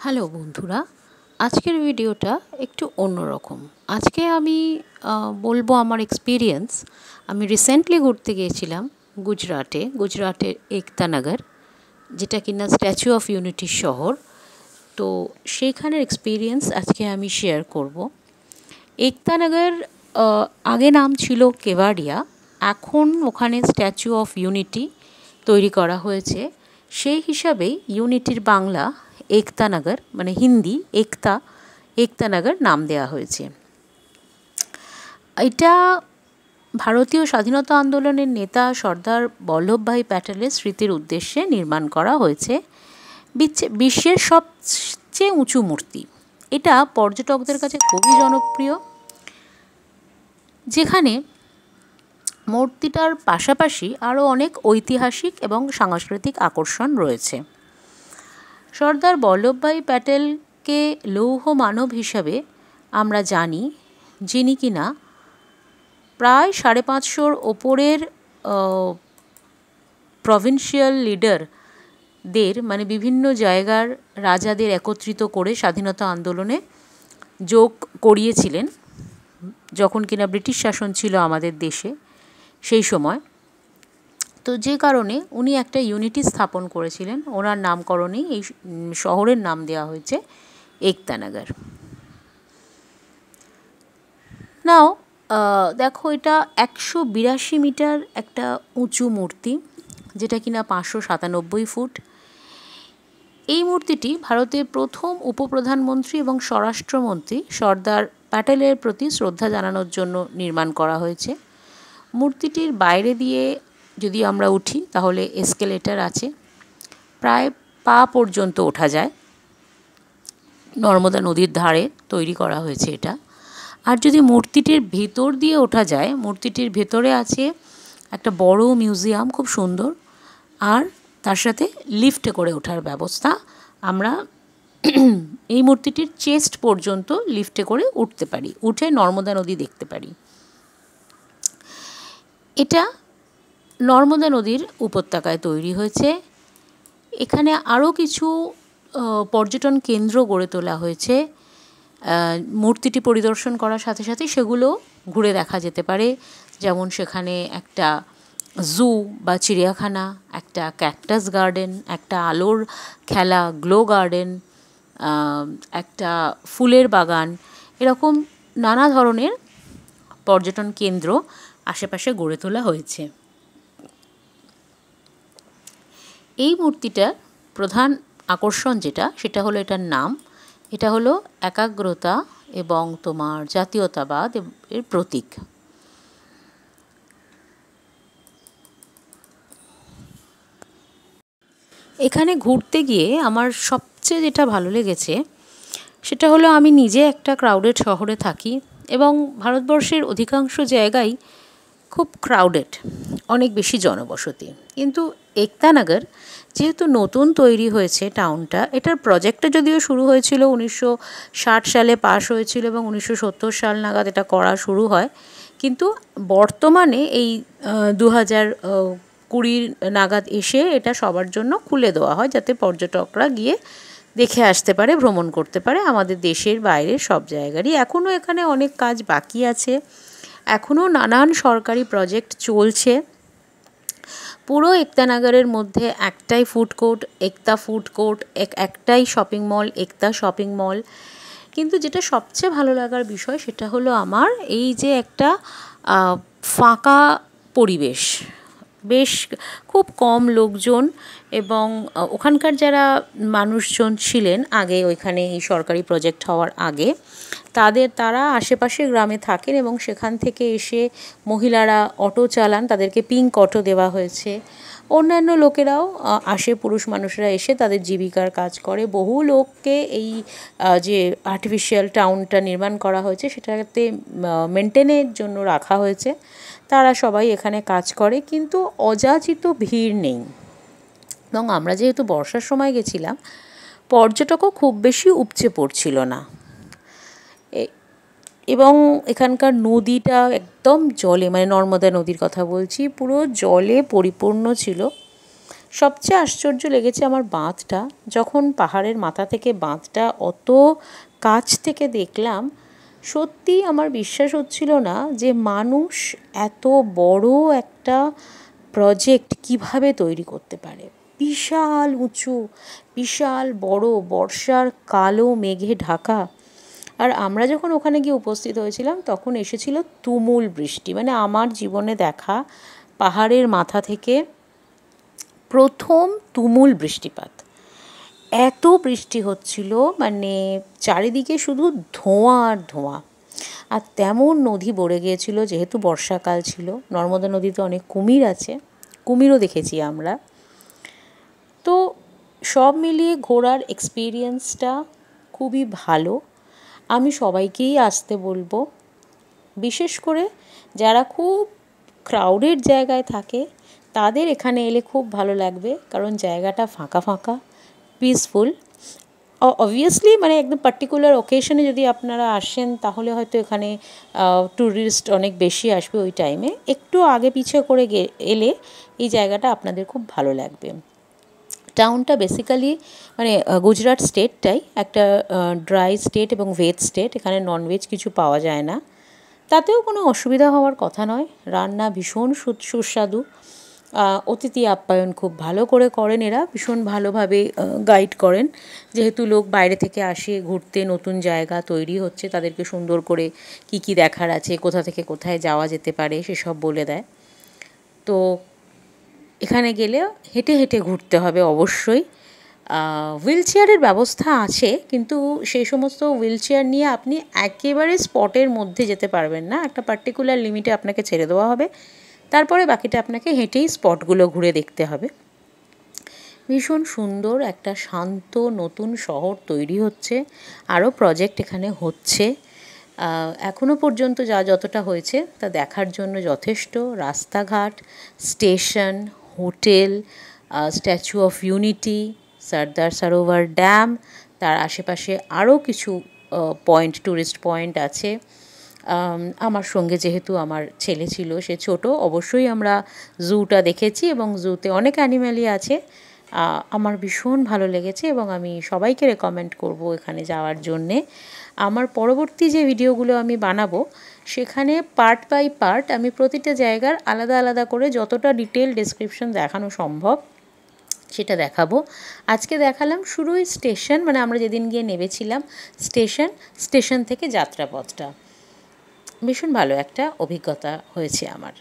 Hello বন্ধুরা, আজকের ভিডিওটা একটু অন্যরকম। আজকে আমি বলবো আমার এক্সপিরিয়েন্স। আমি রিসেন্টলি ঘুরতে গিয়েছিলাম গুজরাটের একতানগর, যেটা কিনা স্ট্যাচু অফ ইউনিটির শহর। তো সেইখানের এক্সপিরিয়েন্স আজকে আমি শেয়ার করব। একতানগর আগে নাম ছিল কেভাডিয়া, এখন ওখানে স্ট্যাচু অফ ইউনিটি তৈরি করা হয়েছে। সেই হিসাবেই ইউনিটির বাংলা একতানগর, মানে হিন্দি একতানগর নাম দেওয়া হয়েছে। এটা ভারতীয় স্বাধীনতা আন্দোলনের নেতা সর্দার বল্লভভাই প্যাটেলের স্মৃতির উদ্দেশ্যে নির্মাণ করা হয়েছে। বিশ্বের সবচেয়ে উঁচু মূর্তি। এটা পর্যটকদের কাছে খুবই জনপ্রিয়, যেখানে মূর্তিটার পাশাপাশি আরও অনেক ঐতিহাসিক এবং সাংস্কৃতিক আকর্ষণ রয়েছে। সর্দার বল্লভভাই প্যাটেলকে লৌহ মানব হিসাবে আমরা জানি, যিনি কিনা প্রায় 550-র ওপরের প্রভিন্সিয়াল লিডারদের, মানে বিভিন্ন জায়গার রাজাদের একত্রিত করে স্বাধীনতা আন্দোলনে যোগ করিয়েছিলেন, যখন কিনা ব্রিটিশ শাসন ছিল আমাদের দেশে সেই সময়। তো যে কারণে উনি একটা ইউনিটি স্থাপন করেছিলেন, ওনার নামকরণেই এই শহরের নাম দেওয়া হয়েছে একতানগর। নাও দেখো, এটা 182 মিটার একটা উঁচু মূর্তি, যেটা কিনা 597 ফুট। এই মূর্তিটি ভারতের প্রথম উপপ্রধানমন্ত্রী এবং স্বরাষ্ট্রমন্ত্রী সর্দার প্যাটেলের প্রতি শ্রদ্ধা জানানোর জন্য নির্মাণ করা হয়েছে। মূর্তিটির বাইরে দিয়ে যদি আমরা উঠি তাহলে এসকেলেটর আছে, প্রায় পা পর্যন্ত ওঠা যায়। নর্মদা নদীর ধারে তৈরি করা হয়েছে এটা। আর যদি মূর্তিটির ভেতর দিয়ে ওঠা যায়, মূর্তিটির ভেতরে আছে একটা বড় মিউজিয়াম, খুব সুন্দর। আর তার সাথে লিফটে করে ওঠার ব্যবস্থা। আমরা এই মূর্তিটির চেস্ট পর্যন্ত লিফটে করে উঠতে পারি, উঠে নর্মদা নদী দেখতে পারি। এটা নর্মদা নদীর উপত্যকায় তৈরি হয়েছে। এখানে আরও কিছু পর্যটন কেন্দ্র গড়ে তোলা হয়েছে। মূর্তিটি পরিদর্শন করার সাথে সাথে সেগুলো ঘুরে দেখা যেতে পারে। যেমন সেখানে একটা জু বা চিড়িয়াখানা, একটা ক্যাকটাস গার্ডেন, একটা আলোর খেলা গ্লো গার্ডেন, একটা ফুলের বাগান, এরকম নানা ধরনের পর্যটন কেন্দ্র আশেপাশে গড়ে তোলা হয়েছে। এই মূর্তিটার প্রধান আকর্ষণ সেটা হলো এটার নাম। এটা হলো একাগ্রতা এবং তোমার জাতীয়তাবাদ এর প্রতীক। এখানে ঘুরতে গিয়ে আমার সবচেয়ে যেটা ভালো লেগেছে সেটা হলো, আমি নিজে একটা ক্রাউডেড শহরে থাকি এবং ভারতবর্ষের অধিকাংশ জায়গায় খুব ক্রাউডেড, অনেক বেশি জনবসতি। কিন্তু একতানগর যেহেতু নতুন তৈরি হয়েছে টাউনটা, এটার প্রজেক্টটা যদিও শুরু হয়েছিল 1960 সালে, পাস হয়েছিল এবং 1970 সাল নাগাদ এটা করা শুরু হয়। কিন্তু বর্তমানে এই 2020 নাগাদ এসে এটা সবার জন্য খুলে দেওয়া হয়, যাতে পর্যটকরা গিয়ে দেখে আসতে পারে, ভ্রমণ করতে পারে আমাদের দেশের বাইরের সব জায়গারই। এখনও এখানে অনেক কাজ বাকি আছে, এখনও নানান সরকারি প্রজেক্ট চলছে। পুরো একতানগরের মধ্যে একটাই ফুড কোর্ট, একতা ফুড কোর্ট, একটাই শপিং মল, একতা শপিং মল। কিন্তু যেটা সবচেয়ে ভালো লাগার বিষয় সেটা হলো আমার এই যে একটা ফাঁকা পরিবেশ, বেশ খুব কম লোকজন, এবং ওখানকার যারা মানুষজন ছিলেন আগে ওইখানে এই সরকারি প্রজেক্ট হওয়ার আগে, তারা আশেপাশে গ্রামে থাকেন এবং সেখান থেকে এসে মহিলারা অটো চালান, তাদেরকে পিঙ্ক অটো দেওয়া হয়েছে। অন্যান্য লোকেরাও আসে, পুরুষ মানুষরা এসে তাদের জীবিকার কাজ করে। বহু লোককে এই যে আর্টিফিশিয়াল টাউনটা নির্মাণ করা হয়েছে সেটাতে মেনটেনের জন্য রাখা হয়েছে। তারা সবাই এখানে কাজ করে, কিন্তু অযাচিত ভিড় নেই। এবং আমরা যেহেতু বর্ষার সময় গেছিলাম, পর্যটকও খুব বেশি উপচে পড়ছিল না। এবং এখানকার নদীটা একদম জলে, মানে নর্মদা নদীর কথা বলছি, পুরো জলে পরিপূর্ণ ছিল। সবচেয়ে আশ্চর্য লেগেছে আমার বাঁধটা, যখন পাহাড়ের মাথা থেকে বাঁধটা অত কাছ থেকে দেখলাম, সত্যি আমার বিশ্বাস হচ্ছিল না যে মানুষ এত বড় একটা প্রজেক্ট কিভাবে তৈরি করতে পারে। বিশাল উঁচু, বিশাল বড়, বর্ষার কালো মেঘে ঢাকা। আর আমরা যখন ওখানে গিয়ে উপস্থিত হয়েছিলাম তখন এসেছিল তুমুল বৃষ্টি, মানে আমার জীবনে দেখা পাহাড়ের মাথা থেকে প্রথম তুমুল বৃষ্টিপাত। এত বৃষ্টি হচ্ছিল, মানে চারিদিকে শুধু ধোঁয়া আর ধোঁয়া। আর তেমন নদী বড়ে গিয়েছিল, যেহেতু বর্ষাকাল ছিল। নর্মদা নদীতে অনেক কুমির আছে, কুমিরও দেখেছি আমরা। তো সব মিলিয়ে ঘোরার এক্সপিরিয়েন্সটা খুবই ভালো। আমি সবাইকেই আসতে বলবো, বিশেষ করে যারা খুব ক্রাউডেড জায়গায় থাকে তাদের এখানে এলে খুব ভালো লাগবে, কারণ জায়গাটা ফাঁকা ফাঁকা, পিসফুল। অবভিয়াসলি মানে একদম পার্টিকুলার ওকেশনে যদি আপনারা আসেন তাহলে হয়তো এখানে ট্যুরিস্ট অনেক বেশি আসবে ওই টাইমে। একটু আগে পিছিয়ে করে এলে এই জায়গাটা আপনাদের খুব ভালো লাগবে। টাউনটা বেসিক্যালি মানে গুজরাট স্টেটটাই একটা ড্রাই স্টেট এবং ভেজ স্টেট। এখানে ননভেজ কিছু পাওয়া যায় না, তাতেও কোনো অসুবিধা হওয়ার কথা নয়। রান্না ভীষণ সুস্বাদু, অতিথি আপ্যায়ন খুব ভালো করে করেন এরা, ভীষণ ভালোভাবে গাইড করেন। যেহেতু লোক বাইরে থেকে আসে ঘুরতে, নতুন জায়গা তৈরি হচ্ছে, তাদেরকে সুন্দর করে কি কি দেখার আছে, কোথা থেকে কোথায় যাওয়া যেতে পারে সেসব বলে দেয়। তো এখানে গেলে হেঁটে হেঁটে ঘুরতে হবে অবশ্যই। হুইল চেয়ারের ব্যবস্থা আছে, কিন্তু সেই সমস্ত হুইল চেয়ার নিয়ে আপনি একেবারে স্পটের মধ্যে যেতে পারবেন না। একটা পার্টিকুলার লিমিটে আপনাকে ছেড়ে দেওয়া হবে, তারপরে বাকিটা আপনাকে হেঁটেই স্পটগুলো ঘুরে দেখতে হবে। ভীষণ সুন্দর একটা শান্ত নতুন শহর তৈরি হচ্ছে, আরও প্রজেক্ট এখানে হচ্ছে। এখনও পর্যন্ত যতটা হয়েছে তা দেখার জন্য যথেষ্ট। রাস্তাঘাট, station, hotel, statue of unity, Sardar Sarovar dam, তার আশেপাশে আরও কিছু পয়েন্ট, ট্যুরিস্ট পয়েন্ট আছে। আমার সঙ্গে যেহেতু আমার ছেলে ছিল, সে ছোট, অবশ্যই আমরা জুটা দেখেছি এবং জুতে অনেক অ্যানিম্যালই আছে। আমার ভীষণ ভালো লেগেছে এবং আমি সবাইকে রেকমেন্ড করব এখানে যাওয়ার জন্যে। আমার পরবর্তী যে ভিডিওগুলো আমি বানাবো সেখানে পার্ট বাই পার্ট আমি প্রতিটা জায়গার আলাদা আলাদা করে যতটা ডিটেল ডেসক্রিপশন দেখানো সম্ভব সেটা দেখাবো। আজকে দেখালাম শুরুই স্টেশন, মানে আমরা যেদিন গিয়ে নেমেছিলাম স্টেশন থেকে যাত্রাপথটা। ভীষণ ভালো একটা অভিজ্ঞতা হয়েছে আমার।